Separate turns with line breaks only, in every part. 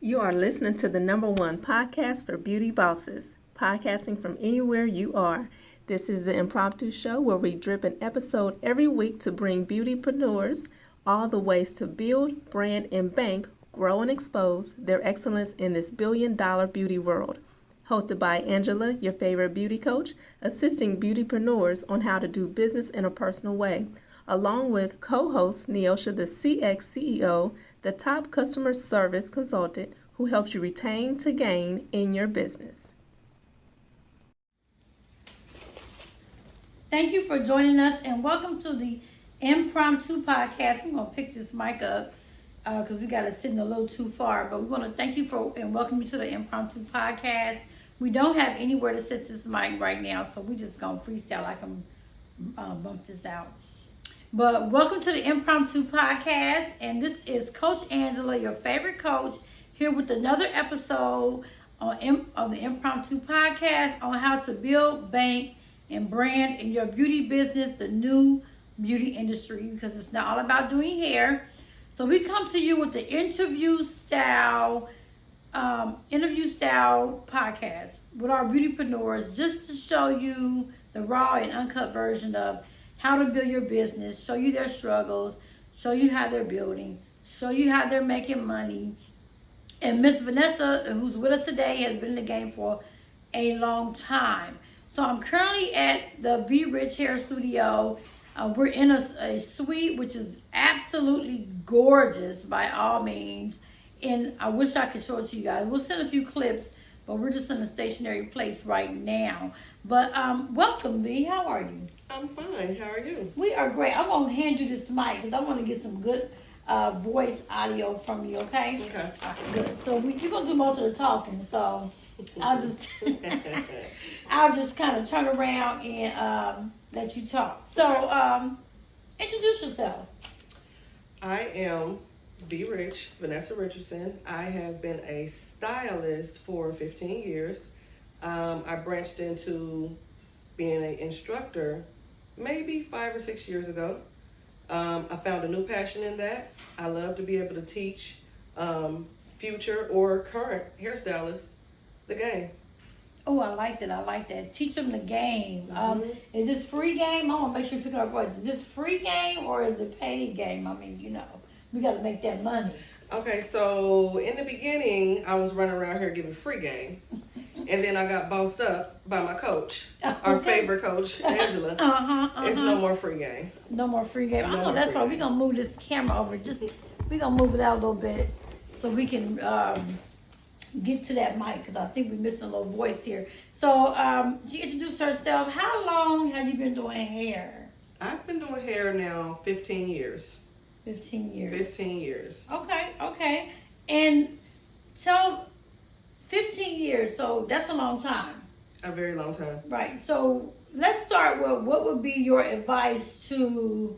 You are listening to the #1 podcast for beauty bosses, podcasting from anywhere you are. This is the Impromptu show where we drip an episode every week to bring beautypreneurs all the ways to build, brand, and bank, grow, and expose their excellence in this billion-dollar beauty world. Hosted by Angela, your favorite beauty coach, assisting beautypreneurs on how to do business in a personal way, along with co-host Neosha, the CX CEO, the top customer service consultant who helps you retain to gain in your business.
Thank you for joining us and welcome to the Impromptu podcast. I'm going to pick this mic up because we got it sitting a little too far, but we want to thank you for and welcome you to the Impromptu podcast. We don't have anywhere to set this mic right now, so we just going to freestyle. I can bump this out. But welcome to the Impromptu podcast, and this is Coach Angela, your favorite coach, here with another episode of the Impromptu podcast on how to build, bank, and brand in your beauty business, the new beauty industry, because it's not all about doing hair. So we come to you with the interview style podcast with our beautypreneurs, just to show you the raw and uncut version of how to build your business, show you their struggles, show you how they're building, show you how they're making money. And Miss Vanessa, who's with us today, has been in the game for a long time. So I'm currently at the VRich hair studio. We're in a suite, which is absolutely gorgeous by all means. And I wish I could show it to you guys. We'll send a few clips, but we're just in a stationary place right now. But welcome, V. How are you?
I'm fine. How are you?
We are great. I'm going to hand you this mic because I want to get some good voice audio from you, okay?
Okay.
Good. So you're going to do most of the talking, so I'll just I'll just kind of turn around and let you talk. So introduce yourself.
I am VRich, Vanessa Richardson. I have been a stylist for 15 years. I branched into being an instructor maybe 5 or 6 years ago. I found a new passion in that. I love to be able to teach future or current hairstylists the game.
Oh, I like that. I like that. Teach them the game. Is this free game? I want to make sure you pick up our voice. Is this free game or is it paid game? I mean, we got to make that money.
Okay, so in the beginning, I was running around here giving free game. And then I got bossed up by my coach, our favorite coach, Angela. It's no more free game.
No more free game. I
No
know
more
that's
free
why
game.
we're going to move this camera over. We're going to move it out a little bit so we can get to that mic because I think we're missing a little voice here. So she introduced herself. How long have you been doing hair?
I've been doing hair now 15 years.
15 years.
15 years.
Okay. And so 15 years, so that's a long time.
A very long time.
Right. So let's start with what would be your advice to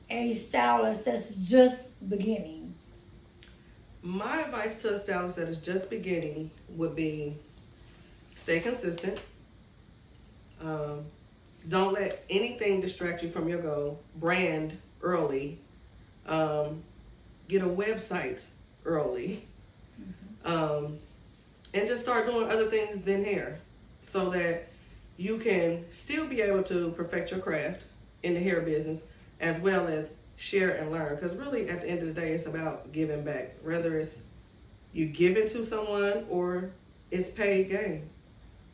a stylist that's just beginning?
My advice to a stylist that is just beginning would be stay consistent. Don't let anything distract you from your goal. Brand early. Get a website early. And just start doing other things than hair so that you can still be able to perfect your craft in the hair business as well as share and learn. Because really, at the end of the day, it's about giving back. Whether it's you give it to someone or it's paid game.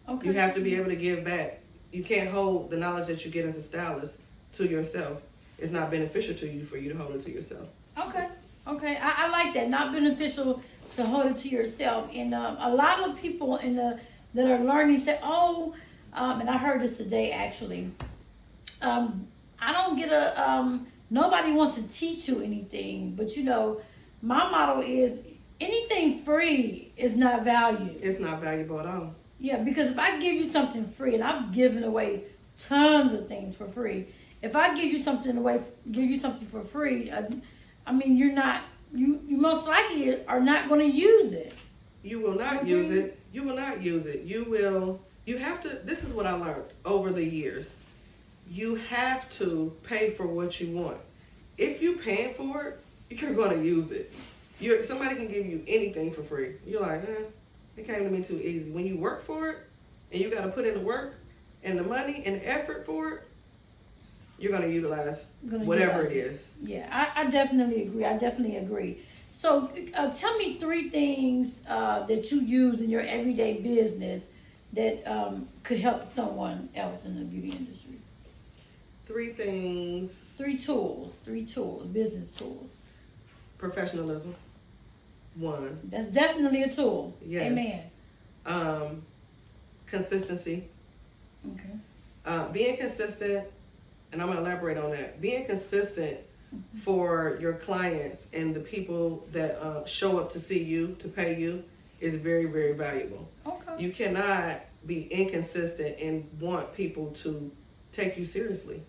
Okay.
You have to be able to give back. You can't hold the knowledge that you get as a stylist to yourself. It's not beneficial to you for you to hold it to yourself.
Okay. I like that. Not beneficial to hold it to yourself. And a lot of people that are learning say, and I heard this today actually. I don't get nobody wants to teach you anything, but my motto is anything free is not valued.
It's not valuable at all.
Yeah, because if I give you something free, and I've given away tons of things for free. If I give you something for free, I mean, you most likely are not going to use it.
You will not use it. You will not use it. You have to, this is what I learned over the years. You have to pay for what you want. If you're paying for it, you're going to use it. Somebody can give you anything for free. You're like, it came to me too easy. When you work for it, and you got to put in the work and the money and the effort for it, you're going to utilize whatever it is.
Yeah, I definitely agree. So tell me 3 things that you use in your everyday business that could help someone else in the beauty industry.
3 things.
3 tools, business tools.
Professionalism. 1.
That's definitely a tool.
Yes.
Amen.
Consistency.
Okay.
Being consistent, and I'm going to elaborate on that. Being consistent for your clients and the people that show up to see you, to pay you, is very, very valuable.
Okay.
You cannot be inconsistent and want people to take you seriously.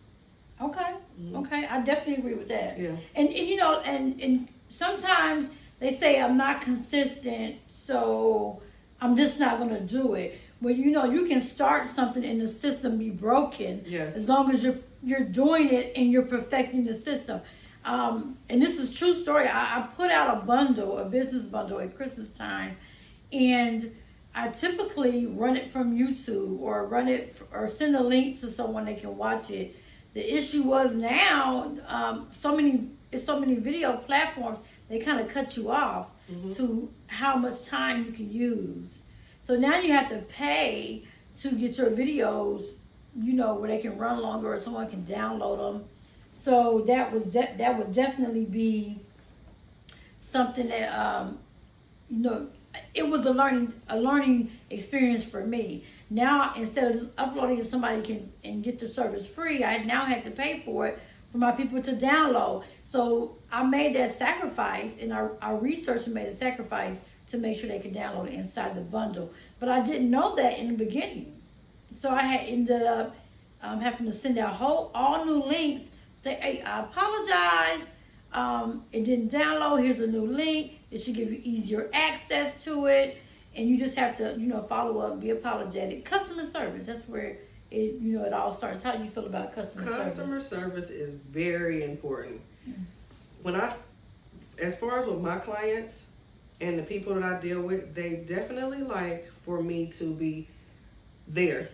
Okay. Okay. I definitely agree with that.
Yeah.
And you know, and sometimes they say I'm not consistent, so I'm just not gonna do it. Well, you know, you can start something and the system be broken.
Yes.
As long as you're doing it and you're perfecting the system. And this is true story. I put out a business bundle at Christmas time, and I typically run it from YouTube or send a link to someone that can watch it. The issue was now, so many video platforms, they kind of cut you off to how much time you can use. So now you have to pay to get your videos, you know, where they can run longer or someone can download them. So that would definitely be something that, you know, it was a learning experience for me. Now, instead of just uploading and somebody can get the service free, I now had to pay for it for my people to download. So I made that sacrifice, and our researcher made a sacrifice to make sure they could download it inside the bundle. But I didn't know that in the beginning. So I had ended up having to send out all new links. Say, hey, I apologize. It didn't download. Here's a new link. It should give you easier access to it. And you just have to, you know, follow up, be apologetic. Customer service, that's where it all starts. How do you feel about customer service?
Customer service is very important. As far as with my clients and the people that I deal with, they definitely like for me to be there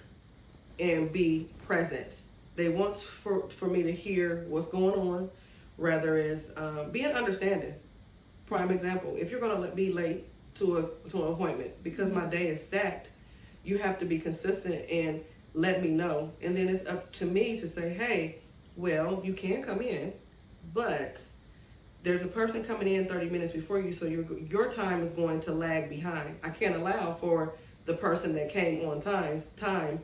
and be present. They want for me to hear what's going on, rather as being understanding. Prime example, if you're going to be late to an appointment because my day is stacked, you have to be consistent and let me know. And then it's up to me to say, hey, well, you can come in, but there's a person coming in 30 minutes before you, so your time is going to lag behind. I can't allow for the person that came on time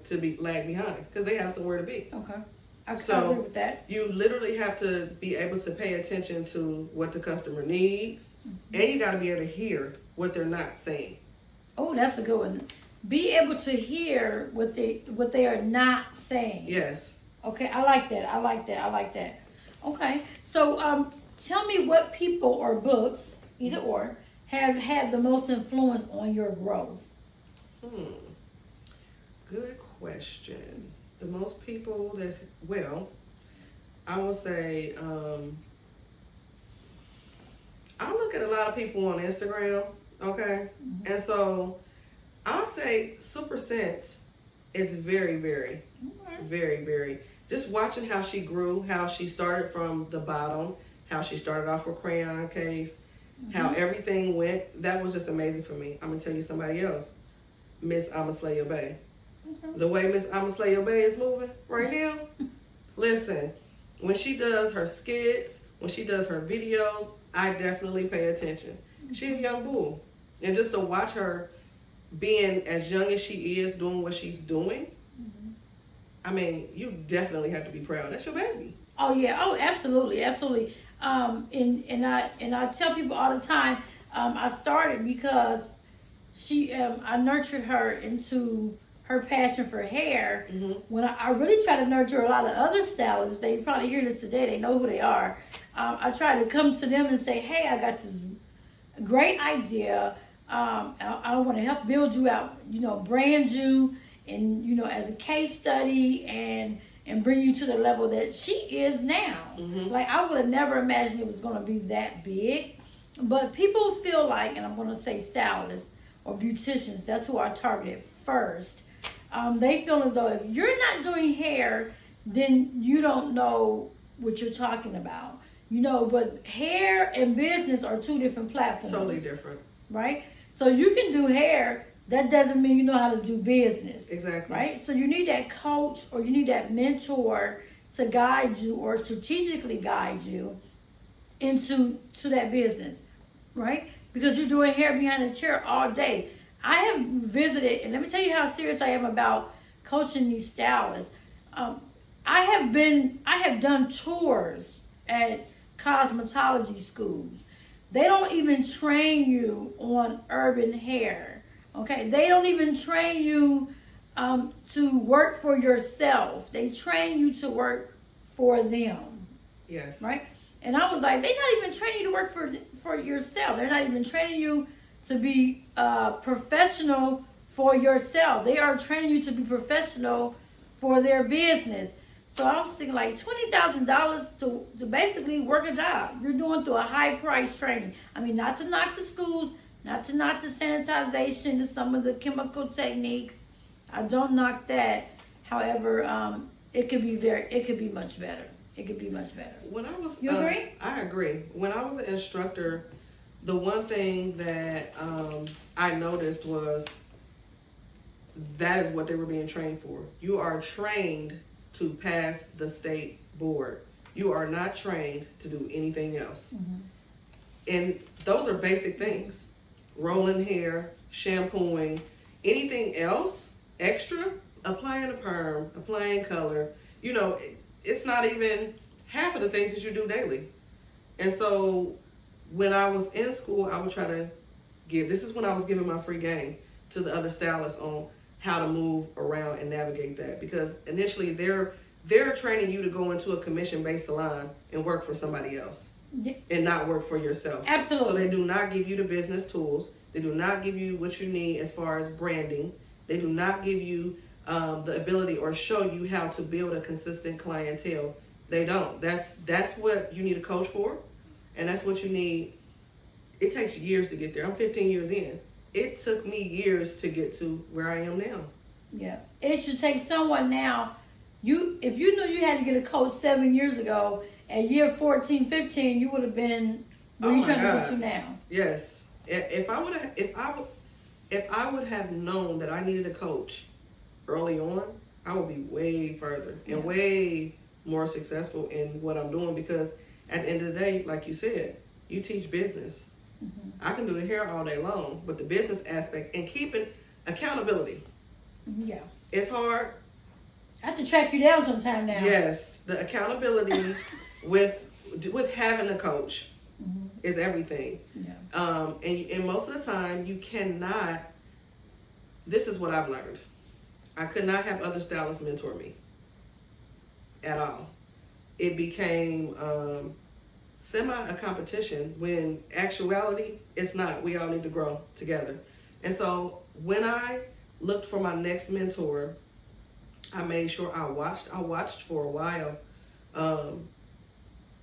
to be lag behind because they have somewhere to be.
Okay. I agree with that.
You literally have to be able to pay attention to what the customer needs, and you got to be able to hear what they're not saying.
Oh, that's a good one. Be able to hear what they are not saying.
Yes.
Okay, I like that. Okay, so tell me what people or books, either or, have had the most influence on your growth.
Good question. The most people I will say, I look at a lot of people on Instagram, okay? And so I'll say Super Scent is very, very, very, very, just watching how she grew, how she started from the bottom, how she started off with crayon case, how everything went. That was just amazing for me. I'm going to tell you somebody else, Miss Amaslaya Bay. The way Miss Amaslaya Bay is moving right now, listen, when she does her skits, when she does her videos, I definitely pay attention. She's a young bull. And just to watch her being as young as she is, doing what she's doing, I mean, you definitely have to be proud. That's your baby.
Oh yeah. Oh, absolutely. And I tell people all the time, I started because I nurtured her into her passion for hair. When I really try to nurture a lot of other stylists, they probably hear this today, they know who they are. I try to come to them and say, hey, I got this great idea. I want to help build you out, you know, brand you, and, you know, as a case study, and bring you to the level that she is now. Like, I would have never imagined it was going to be that big. But people feel like, and I'm going to say stylists or beauticians, that's who I targeted first. They feel as though if you're not doing hair, then you don't know what you're talking about. But hair and business are two different platforms.
Totally different.
Right? So you can do hair, that doesn't mean you know how to do business.
Exactly.
Right? So you need that coach or you need that mentor to guide you or strategically guide you into that business, right? Because you're doing hair behind a chair all day. I have visited, and let me tell you how serious I am about coaching these stylists. I have done tours at cosmetology schools. They don't even train you on urban hair, okay? They don't even train you to work for yourself. They train you to work for them.
Yes.
Right? And I was like, they're not even training you to work for yourself. They're not even training you to be professional for yourself. They are training you to be professional for their business. So I was thinking like $20,000 to basically work a job. You're doing through a high price training. I mean, not to knock the schools, not to knock the sanitization and some of the chemical techniques. I don't knock that. However, it could be much better. It could be much better.
You
agree?
I agree. When I was an instructor, the one thing that I noticed was that is what they were being trained for. You are trained to pass the state board. You are not trained to do anything else.
Mm-hmm.
And those are basic things. Rolling hair, shampooing, anything else extra, applying a perm, applying color, it's not even half of the things that you do daily. And so when I was in school, I would try to this is when I was giving my free game to the other stylists on how to move around and navigate that. Because initially they're training you to go into a commission-based salon and work for somebody else.
Yeah.
And not work for yourself.
Absolutely.
So they do not give you the business tools. They do not give you what you need as far as branding. They do not give you the ability or show you how to build a consistent clientele. They don't. That's what you need a coach for, and that's what you need. It takes years to get there. I'm 15 years in. It took me years to get to where I am now.
Yeah. It should take someone now. If you knew you had to get a coach 7 years ago, at year 14, 15, you would have been where you're trying to get to now.
Yes. If I would have known that I needed a coach early on, I would be way further and way more successful in what I'm doing, because at the end of the day, like you said, you teach business. Mm-hmm. I can do the hair all day long, but the business aspect and keeping accountability.
Yeah.
It's hard.
I have to track you down sometime now.
Yes. The accountability with having a coach is everything.
Yeah.
And most of the time you cannot, this is what I've learned. I could not have other stylists mentor me at all. It became semi a competition when actuality it's not. We all need to grow together. And so when I looked for my next mentor, I made sure I watched for a while. I'm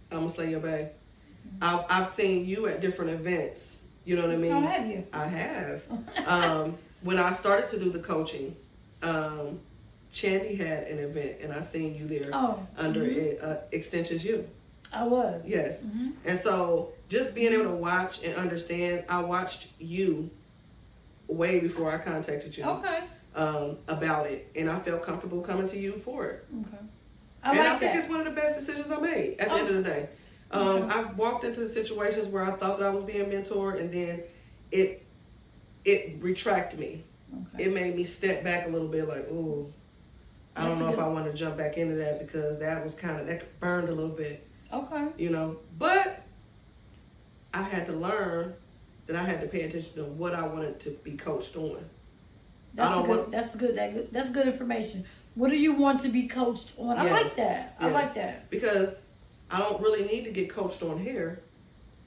gonna slay your bag. I've seen you at different events. You know what I mean?
Oh, have you?
I have. When I started to do the coaching, Chandy had an event, and I seen you there under Extensions U.
I was.
Yes. Mm-hmm. And so just being able to watch and understand, I watched you way before I contacted you.
Okay.
About it, and I felt comfortable coming to you for it.
Okay.
I think it's one of the best decisions I made at the end of the day.
Okay.
I've walked into situations where I thought that I was being mentored, and then it retracted me.
Okay.
It made me step back a little bit, like, ooh, I don't know if I want to jump back into that, because that was that burned a little bit.
Okay.
But I had to learn that I had to pay attention to what I wanted to be coached on.
That's good information. What do you want to be coached on? I like that. I like that.
Because I don't really need to get coached on hair.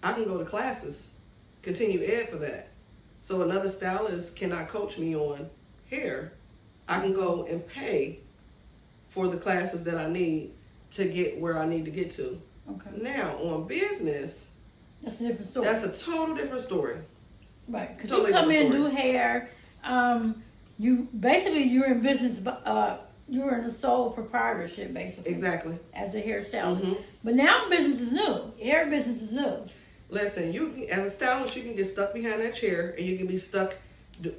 I can go to classes, continue ed for that. So another stylist cannot coach me on hair. I can go and pay for the classes that I need to get where I need to get to.
Okay.
Now, on business,
That's a different story.
That's a total different story.
Right, because
Totally
you come in,
different
do hair, you're in business, you're in a sole proprietorship, basically.
Exactly.
As a hairstylist.
Mhm.
But now business is new. Hair business is new.
Listen, as a stylist, you can get stuck behind that chair, and you can be stuck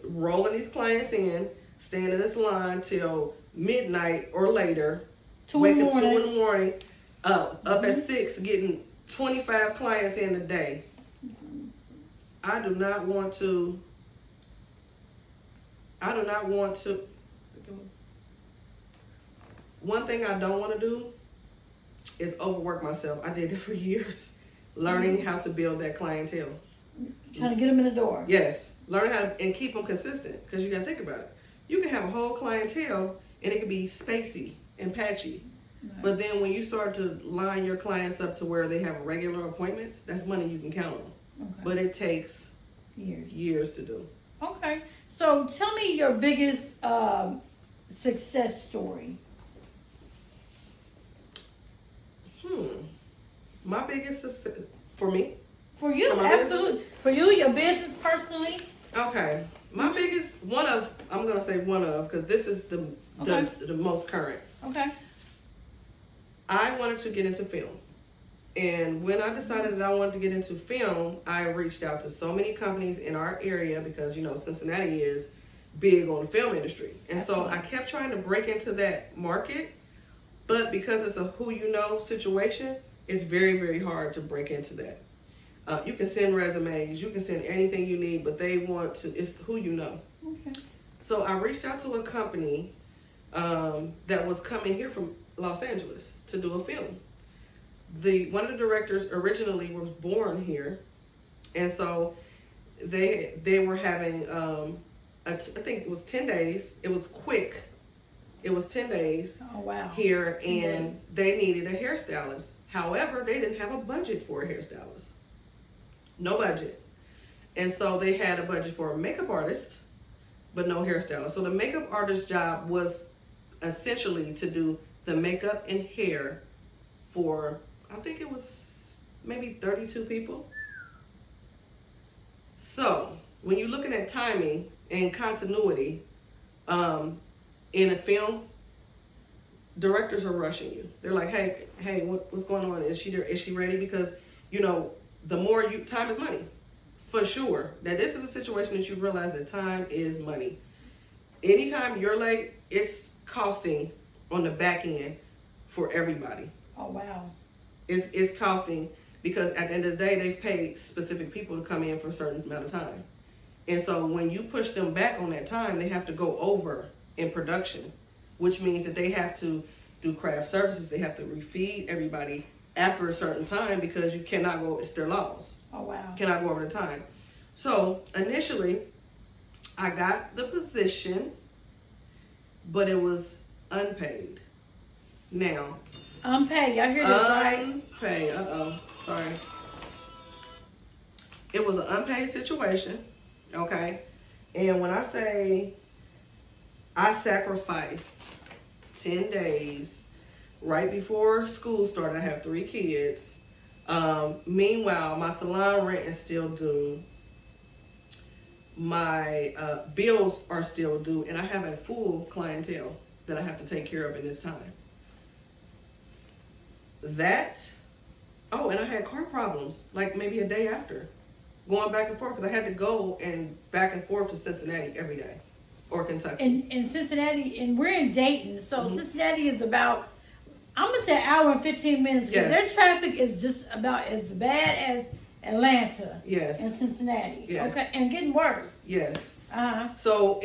rolling these clients in, staying in this line till midnight or later,
2 in the
waking 2
morning.
in the morning, up at 6, getting 25 clients in a day. I do not want to. One thing I don't want to do is overwork myself. I did that for years, learning how to build that clientele.
Trying to get them in the door.
Yes, learn how to, and keep them consistent, because you got to think about it. You can have a whole clientele and it can be spacey and patchy.
Right.
But then when you start to line your clients up to where they have regular appointments, that's money you can count on.
Okay.
But it takes
Years
to do.
Okay. So tell me your biggest success story.
My biggest success, for me?
For you,
For my
absolutely.
business?
For you, your business personally.
Okay. My biggest, I'm going to say one of, because this is the most current.
Okay.
I wanted to get into film. And when I decided that I wanted to get into film, I reached out to so many companies in our area because, Cincinnati is big on the film industry. And so I kept trying to break into that market, but because it's a who you know situation, it's very, very hard to break into that. You can send resumes, you can send anything you need, but it's who you know.
Okay.
So I reached out to a company that was coming here from Los Angeles to do a film. One of the directors originally was born here, and so they were having I think it was 10 days. It was quick. It was 10 days.
Oh wow.
Here, and they needed a hairstylist. However, they didn't have a budget for a hairstylist. No budget. And so they had a budget for a makeup artist, but no hairstylist. So the makeup artist's job was essentially to do the makeup and hair for, I think it was maybe 32 people. So when you're looking at timing and continuity in a film, directors are rushing you. They're like, hey, what's going on? Is she ready? Because the more time is money, for sure. Now this is a situation that you realize that time is money. Anytime you're late, it's costing on the back end for everybody.
Oh wow.
It's costing because at the end of the day, they've paid specific people to come in for a certain amount of time. And so when you push them back on that time, they have to go over in production, which means that they have to do craft services. They have to refeed everybody after a certain time because you cannot go, it's their laws.
Oh wow.
Cannot go over the time. So initially, I got the position, but it was unpaid. Now,
Unpaid. Y'all hear this, right?
unpaid. Sorry. It was an unpaid situation, okay? And when I say I sacrificed 10 days right before school started, I have 3 kids. Meanwhile, my salon rent is still due. My bills are still due, and I have a full clientele that I have to take care of in this time. And I had car problems, like maybe a day after, going back and forth, because I had to go and back and forth to Cincinnati every day, or Kentucky.
In Cincinnati, and we're in Dayton, so Cincinnati is about, I'm going to say an hour and 15 minutes, because their traffic is just about as bad as Atlanta and Cincinnati.
Yes.
Okay, and getting worse.
Yes.
Uh-huh.
So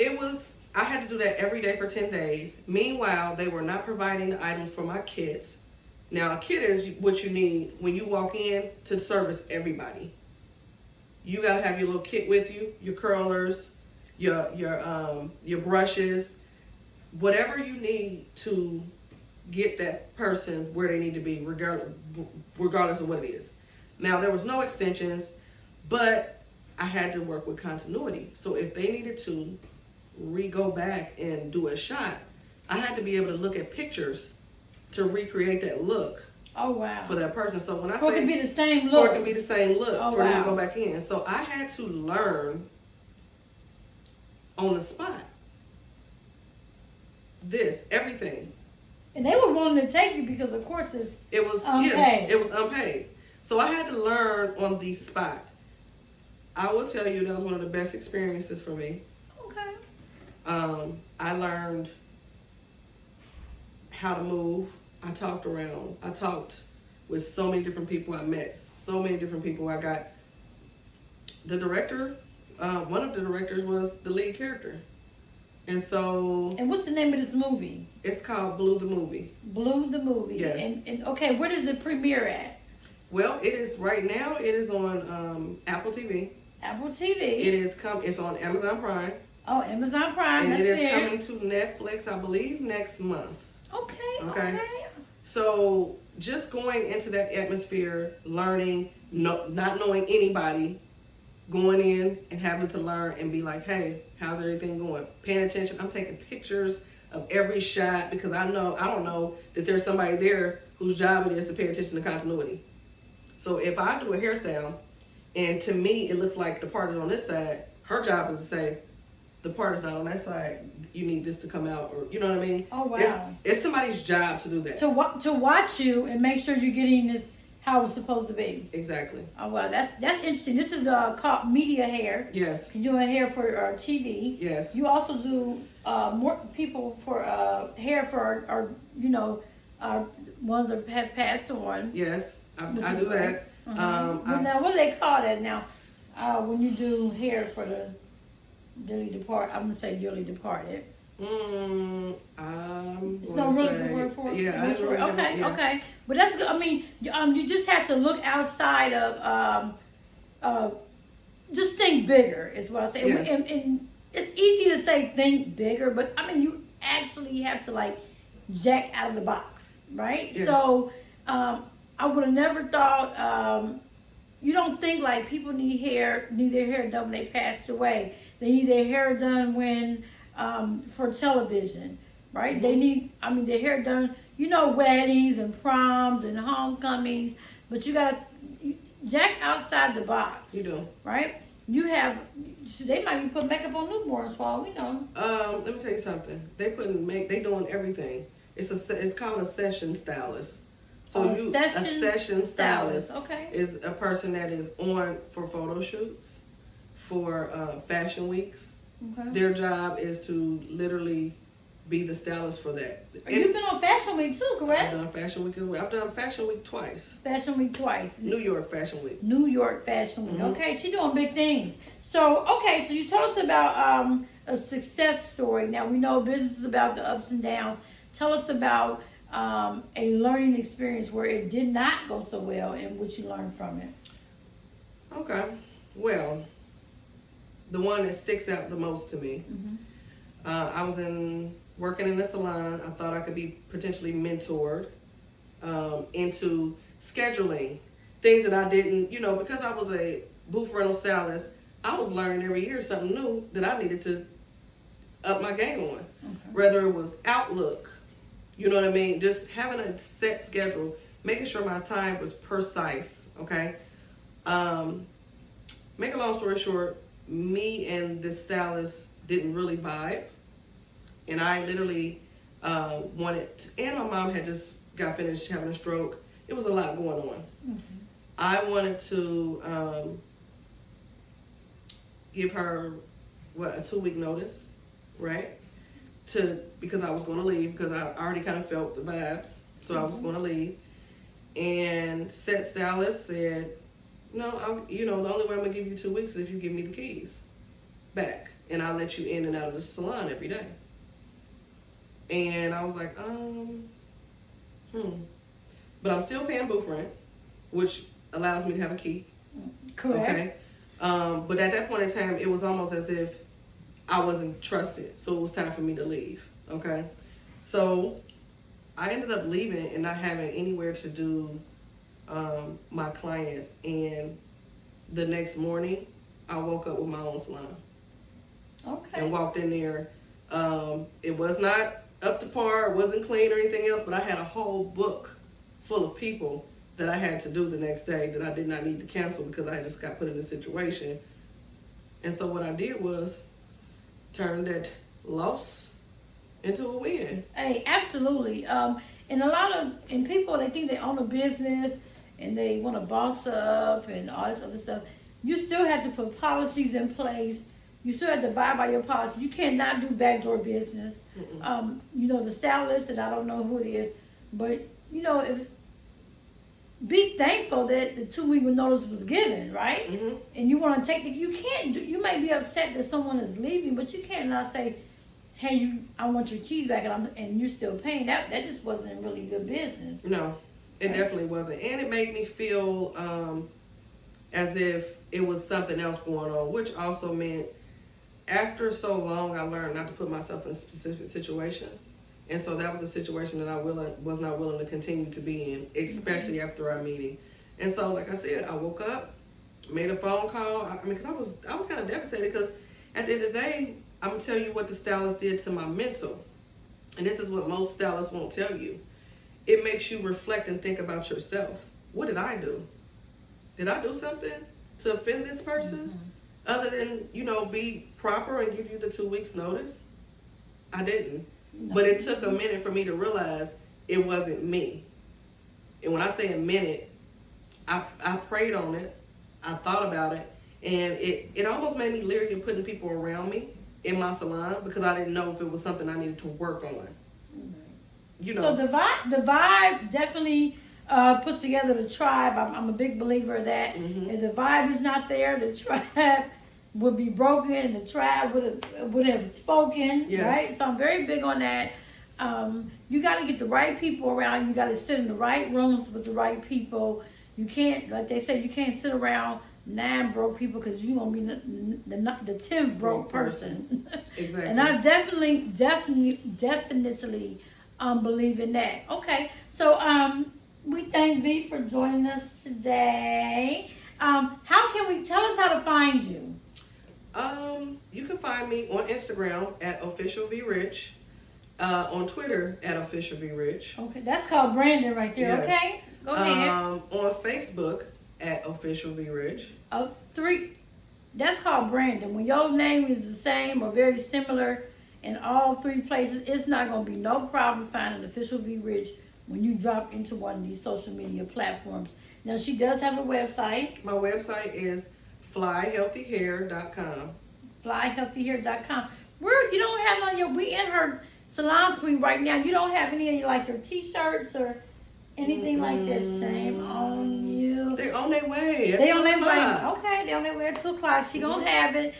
I had to do that every day for 10 days. Meanwhile, they were not providing the items for my kids. Now, a kit is what you need when you walk in to service everybody. You gotta have your little kit with you, your curlers, your brushes, whatever you need to get that person where they need to be, regardless of what it is. Now, there was no extensions, but I had to work with continuity. So if they needed to go back and do a shot, I had to be able to look at pictures to recreate that look.
Oh, wow.
for that person. So when I
So it
say
can be the same
or
look.
it can be the same look
Oh,
for me to
wow.
go back in. So I had to learn on the spot. Everything.
And they were willing to take you because, of course,
It was
unpaid.
it was unpaid. So I had to learn on the spot. I will tell you that was one of the best experiences for me.
Okay.
I learned how to move. I talked around. I talked with so many different people. I met so many different people. I got the director. One of the directors was the lead character. And so...
And what's the name of this movie?
It's called Blue the Movie.
Blue the Movie.
Yes.
And okay, where does it premiere at?
Well, it is right now. It is on Apple TV.
Apple TV.
It's on Amazon Prime.
Oh, Amazon Prime.
And
that's
it is
there.
coming to Netflix, I believe, next month.
Okay.
So just going into that atmosphere, learning, not knowing anybody, going in and having to learn and be like, hey, how's everything going? Paying attention. I'm taking pictures of every shot because I don't know that there's somebody there whose job it is to pay attention to continuity. So if I do a hairstyle and to me it looks like the part is on this side, her job is to say, the part is not on that side, you need this to come out, or you know what I mean?
Oh, wow.
It's somebody's job to do that.
To watch you and make sure you're getting this how it's supposed to be.
Exactly.
Oh, wow, that's interesting. This is called media hair.
Yes.
You're doing hair for TV.
Yes.
You also do more people for hair for our ones that have passed on.
Yes, I do that.
Now, what do they call that now? When you do hair for the dearly departed, I'm gonna say dearly departed. It's no really good word for it.
Yeah,
Okay. But that's good. I mean, you just have to look outside of just think bigger is what I say.
Yes.
And it's easy to say think bigger, but I mean you actually have to like jack out of the box, right?
Yes.
So I would have never thought. You don't think like people need their hair done when they passed away. They need their hair done when for television, right?
Mm-hmm.
They need, their hair done, weddings and proms and homecomings, but you gotta jack outside the box.
You do.
Right? They might be putting makeup on newborns for all we know.
Let me tell you something. They doing everything. It's called a session stylist. So
A
session stylist
okay.
is a person that is on for photo shoots, for fashion weeks.
Okay.
Their job is to literally be the stylist for that.
You've been on Fashion Week too, correct?
I've done Fashion Week as well. I've done Fashion Week twice.
Fashion Week twice.
New York Fashion Week.
New York Fashion Week.
Mhm.
Okay, she's doing big things. So you told us about a success story. Now we know business is about the ups and downs. Tell us about a learning experience where it did not go so well and what you learned from it.
Okay. Well, the one that sticks out the most to me, I was working in a salon. I thought I could be potentially mentored into scheduling things that I didn't, because I was a booth rental stylist, I was learning every year something new that I needed to up my game on.
Okay.
Whether it was Outlook, you know what I mean? Just having a set schedule, making sure my time was precise, okay? Make a long story short, me and the stylist didn't really vibe. And I literally and my mom had just got finished having a stroke. It was a lot going on.
Mm-hmm.
I wanted to give her, a 2-week notice, right? Because I was going to leave, because I already kind of felt the vibes. So I was going to leave. And set stylist said, no, the only way I'm going to give you 2 weeks is if you give me the keys back. And I'll let you in and out of the salon every day. And I was like, But I'm still paying booth rent, which allows me to have a key.
Correct.
Okay. But at that point in time, it was almost as if I wasn't trusted. So it was time for me to leave. Okay. So I ended up leaving and not having anywhere to do my clients. And the next morning, I woke up with my own salon.
Okay.
And walked in there. It was not up to par, it wasn't clean or anything else, but I had a whole book full of people that I had to do the next day that I did not need to cancel because I just got put in a situation. And so what I did was turn that loss into a win.
Hey, absolutely. And a lot of people, they think they own a business and they want to boss up and all this other stuff. You still have to put policies in place. You still have to abide by your policies. You cannot do backdoor business. You know, the stylist, and I don't know who it is, but you know, be thankful that the 2-week notice was given, right?
Mm-hmm.
And you want to take you can't do, you may be upset that someone is leaving, but you cannot say, hey, I want your keys back, and you're still paying. That just wasn't really good business.
No, it definitely wasn't. And it made me feel as if it was something else going on, which also meant after so long, I learned not to put myself in specific situations. And so that was a situation that I was not willing to continue to be in, especially after our meeting. And so, like I said, I woke up, made a phone call. I mean, because I was kind of devastated because at the end of the day, I'm going to tell you what the stylist did to my mental. And this is what most stylists won't tell you. It makes you reflect and think about yourself. What did I do? Did I do something to offend this person? Other than, you know, be proper and give you the 2 weeks notice? I didn't. No. But it took a minute for me to realize it wasn't me. And when I say a minute, I prayed on it. I thought about it. And it almost made me leery of putting people around me in my salon because I didn't know if it was something I needed to work on. You know.
So the vibe definitely puts together the tribe. I'm a big believer of that. If the vibe is not there, the tribe would be broken and the tribe would have spoken, yes. Right? So I'm very big on that. You got to get the right people around. You got to sit in the right rooms with the right people. You can't, like they say, you can't sit around 9 broke people because you're going to be the 10th broke person.
Exactly.
And I definitely believe in that. Okay, so we thank V for joining us today. How can we, tell us how to find you?
You can find me on Instagram at official VRich, on Twitter at official VRich.
Okay, that's called branding right there. Yes. Okay, go ahead.
On Facebook at official VRich.
3. That's called branding. When your name is the same or very similar in all 3 places, it's not going to be no problem finding official VRich when you drop into one of these social media platforms. Now, she does have a website.
My website is flyhealthyhair.com.
Flyhealthyhair.com. You don't have on your, we in her salon suite right now. You don't have any of your, like your t-shirts or anything like that. Shame on you.
They're on their way.
They on their way. Okay, they on their way at 2 o'clock. She gonna have it.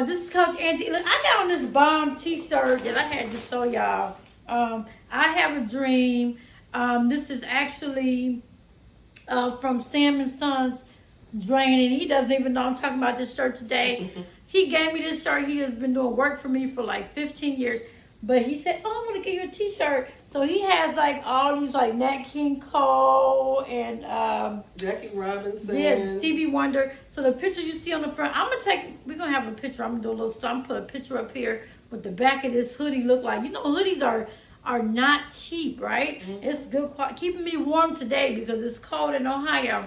This is Coach Angie. Look, I got on this bomb t-shirt that I had to show y'all. I have a dream. This is actually from Sam & Sons Draining. He doesn't even know I'm talking about this shirt today. He gave me this shirt. He has been doing work for me for like 15 years. But he said, oh, I'm going to give you a t-shirt. So he has like all these like Nat King Cole and
Jackie Robinson.
Yeah, Stevie Wonder. So the picture you see on the front, we're going to have a picture. I'm going to do a little stuff. I'm going to put a picture up here what the back of this hoodie look like. You know, hoodies are not cheap, right? It's good quality. Keeping me warm today because it's cold in Ohio.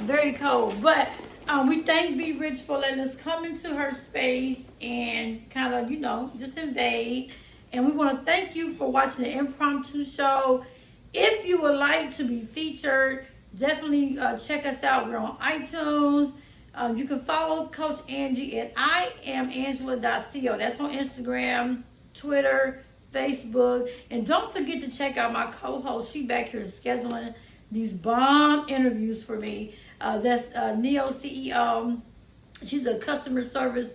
Very cold. But we thank VRich for letting us come into her space and kind of, you know, just invade. And we want to thank you for watching the Impromptu show. If you would like to be featured, definitely check us out. We're on iTunes. You can follow Coach Angie at IamAngela.co. That's on Instagram, Twitter, Facebook. And don't forget to check out my co-host. She back here scheduling these bomb interviews for me. That's Neo CEO. She's a customer service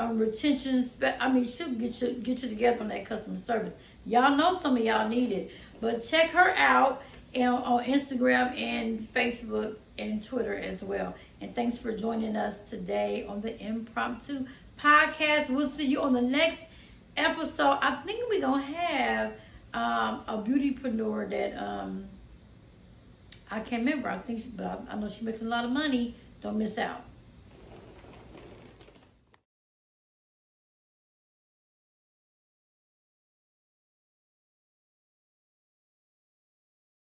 retention. She'll get you together on that customer service. Y'all know some of y'all need it, but check her out on Instagram and Facebook and Twitter as well. And thanks for joining us today on the Impromptu podcast. We'll see you on the next episode. I think we're gonna have a beautypreneur that I can't remember. But I know she's making a lot of money. Don't miss out.